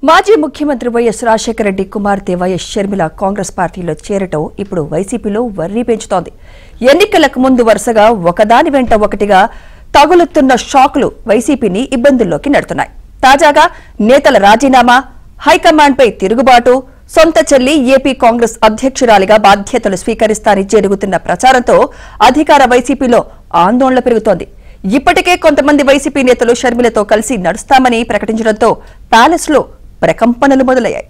మాజీ ముఖ్యమంత్రి వైఎస్ రాజశేఖర రెడ్డి కుమార్తె వైఎస్ షర్మిల కాంగ్రెస్ పార్టీలో చేరటం ఇప్పుడు వైసీపీలో వర్రీ పెంచుతోంది. ఎన్నికలకు ముందు వరుసగా ఒకదాని వెంట ఒకటిగా తగులుతున్న షాకులు వైసీపీని ఇబ్బందుల్లోకి నెడుతున్నాయి. తాజాగా నేతల రాజీనామా, హైకమాండ్పై తిరుగుబాటు, సొంత చెల్లి ఏపీ కాంగ్రెస్ అధ్యక్షురాలిగా బాధ్యతలు స్వీకరిస్తారని జరుగుతున్న ప్రచారంతో అధికార వైసీపీలో ఆందోళన పెరుగుతోంది. ఇప్పటికే కొంతమంది వైసీపీ నేతలు షర్మిలతో కలిసి నడుస్తామని ప్రకటించడంతో ప్యాలెస్లో ప్రకంపనలు మొదలయ్యాయి.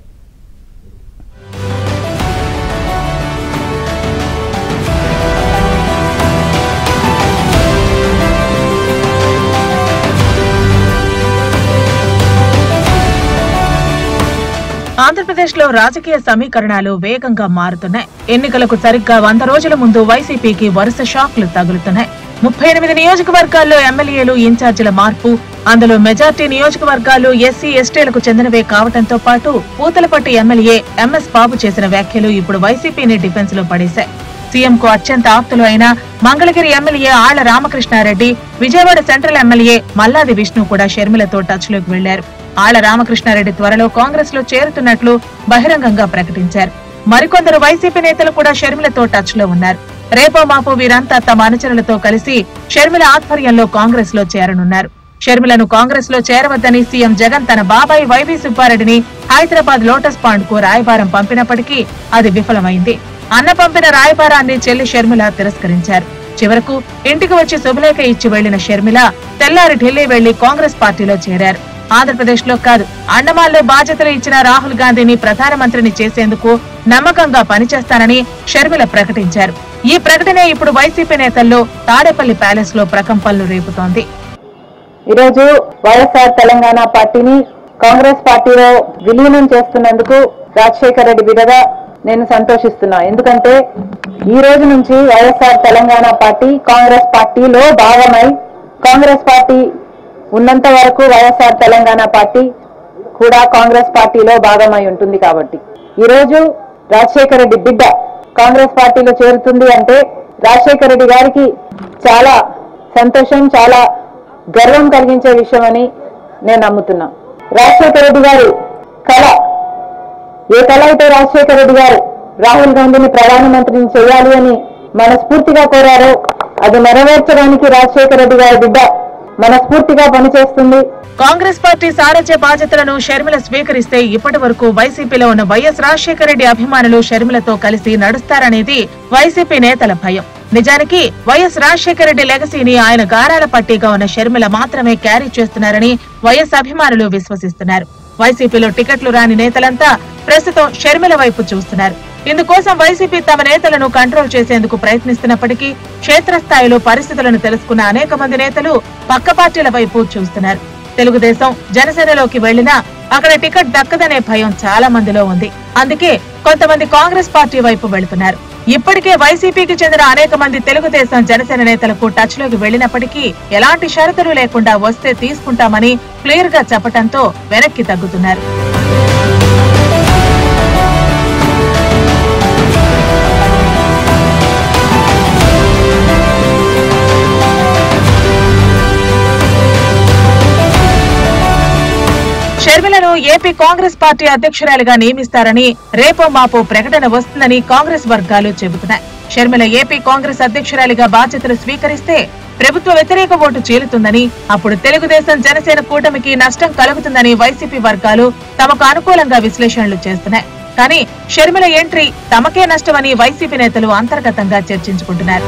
ఆంధ్రప్రదేశ్లో రాజకీయ సమీకరణాలు వేగంగా మారుతున్నాయి. ఎన్నికలకు సరిగ్గా 100 రోజుల ముందు వైసీపీకి వరుస షాక్లు తగులుతున్నాయి. 38 నియోజకవర్గాల్లో ఎమ్మెల్యేలు, ఇన్ఛార్జీల మార్పు, అందులో మెజార్టీ నియోజకవర్గాలు ఎస్సీ ఎస్టీలకు చెందినవే కావడంతో పాటు పూతలపట్టు ఎమ్మెల్యే ఎంఎస్ బాబు చేసిన వ్యాఖ్యలు ఇప్పుడు వైసీపీని డిఫెన్స్ లో పడేశాయి. సీఎంకు అత్యంత ఆప్తులు అయిన Mangalagiri MLA Alla Ramakrishna Reddy, Vijayawada central MLA Malladi Vishnu కూడా షర్మిలతో టచ్ లోకి వెళ్లారు. ఆళ్ల రామకృష్ణారెడ్డి త్వరలో కాంగ్రెస్ లో చేరుతున్నట్లు బహిరంగంగా ప్రకటించారు. మరికొందరు వైసీపీ నేతలు కూడా షర్మిలతో టచ్ లో ఉన్నారు. రేపో మాపో వీరంతా తమ అనుచరులతో కలిసి షర్మిల ఆధ్వర్యంలో కాంగ్రెస్ లో చేరనున్నారు. షర్మిలను కాంగ్రెస్ లో చేరవద్దని సీఎం జగన్ తన బాబాయి వైవీ సుబ్బారెడ్డిని హైదరాబాద్ లోటస్ పాండ్ కు రాయబారం పంపినప్పటికీ అది విఫలమైంది. అన్న పంపిన రాయబారాన్ని చెల్లి షర్మిల తిరస్కరించారు. చివరకు ఇంటికి వచ్చి శుభలేఖ ఇచ్చి వెళ్లిన షర్మిల తెల్లారి ఢిల్లీ వెళ్లి కాంగ్రెస్ పార్టీలో చేరారు. ఆంధ్రప్రదేశ్ లో కాదు, అండమాన్లో బాధ్యతలు ఇచ్చిన రాహుల్ గాంధీని ప్రధానమంత్రిని చేసేందుకు నమ్మకంగా పనిచేస్తానని షర్మిల ప్రకటించారు. ఈ ప్రకటనే ఇప్పుడు వైసీపీ నేతల్లో తాడేపల్లి ప్యాలెస్ లో ప్రకంపనలు రేపుతోంది. ఈరోజు వైఎస్ఆర్ తెలంగాణ పార్టీని కాంగ్రెస్ పార్టీలో విలీనం చేస్తున్నందుకు రాజశేఖర రెడ్డి బిడ్డగా నేను సంతోషిస్తున్నా. ఎందుకంటే ఈ రోజు నుంచి వైఎస్ఆర్ తెలంగాణ పార్టీ కాంగ్రెస్ పార్టీలో భాగమై, కాంగ్రెస్ పార్టీ ఉన్నంత వరకు వైఎస్ఆర్ తెలంగాణ పార్టీ కూడా కాంగ్రెస్ పార్టీలో భాగమై ఉంటుంది. కాబట్టి ఈ రోజు రాజశేఖర రెడ్డి బిడ్డ కాంగ్రెస్ పార్టీలో చేరుతుంది అంటే రాజశేఖర రెడ్డి గారికి చాలా సంతోషం, చాలా గర్వం కలిగించే విషయం అని నేను నమ్ముతున్నా. రాజశేఖర రెడ్డి గారు కళ, ఏ కళ అయితే రాజశేఖర రెడ్డి గారు రాహుల్ గాంధీని ప్రధానమంత్రిని చేయాలి అని మనస్ఫూర్తిగా కోరారో అది నెరవేర్చడానికి రాజశేఖర రెడ్డి గారి బిడ్డ మనస్ఫూర్తిగా పనిచేస్తుంది. కాంగ్రెస్ పార్టీ సారథ్య బాధ్యతలను షర్మిల స్వీకరిస్తే ఇప్పటి వరకు వైసీపీలో ఉన్న వైఎస్ రాజశేఖర రెడ్డి అభిమానులు షర్మిలతో కలిసి నడుస్తారనేది వైసీపీ నేతల భయం. నిజానికి వైఎస్ రాజశేఖర రెడ్డి లెగసీని ఆయన గారాల పట్టీగా ఉన్న షర్మిల మాత్రమే క్యారీ చేస్తున్నారని వైఎస్ అభిమానులు విశ్వసిస్తున్నారు. వైసీపీలో టికెట్లు రాని నేతలంతా ప్రస్తుతం షర్మిల వైపు చూస్తున్నారు. ఇందుకోసం వైసీపీ తమ నేతలను కంట్రోల్ చేసేందుకు ప్రయత్నిస్తున్నప్పటికీ క్షేత్రస్థాయిలో పరిస్థితులను తెలుసుకున్న అనేక మంది నేతలు పక్క పార్టీల వైపు చూస్తున్నారు. తెలుగుదేశం, జనసేనలోకి వెళ్లినా అక్కడ టికెట్ దక్కదనే భయం చాలా మందిలో ఉంది. అందుకే కొంతమంది కాంగ్రెస్ పార్టీ వైపు వెళుతున్నారు. ఇప్పటికే వైసీపీకి చెందిన అనేక మంది తెలుగుదేశం, జనసేన నేతలకు టచ్ లోకి వెళ్లినప్పటికీ ఎలాంటి షరతులు లేకుండా వస్తే తీసుకుంటామని క్లియర్ గా చెప్పడంతో వెనక్కి తగ్గుతున్నారు. షర్మిలను ఏపీ కాంగ్రెస్ పార్టీ అధ్యక్షురాలిగా నియమిస్తారని రేపో మాపో ప్రకటన వస్తుందని కాంగ్రెస్ వర్గాలు చెబుతున్నాయి. షర్మిల ఏపీ కాంగ్రెస్ అధ్యక్షురాలిగా బాధ్యతలు స్వీకరిస్తే ప్రభుత్వ వ్యతిరేక ఓటు చీలుతుందని, అప్పుడు తెలుగుదేశం, జనసేన కూటమికి నష్టం కలుగుతుందని వైసీపీ వర్గాలు తమకు అనుకూలంగా విశ్లేషణలు చేస్తున్నాయి. కానీ షర్మిల ఎంట్రీ తమకే నష్టమని వైసీపీ నేతలు అంతర్గతంగా చర్చించుకుంటున్నారు.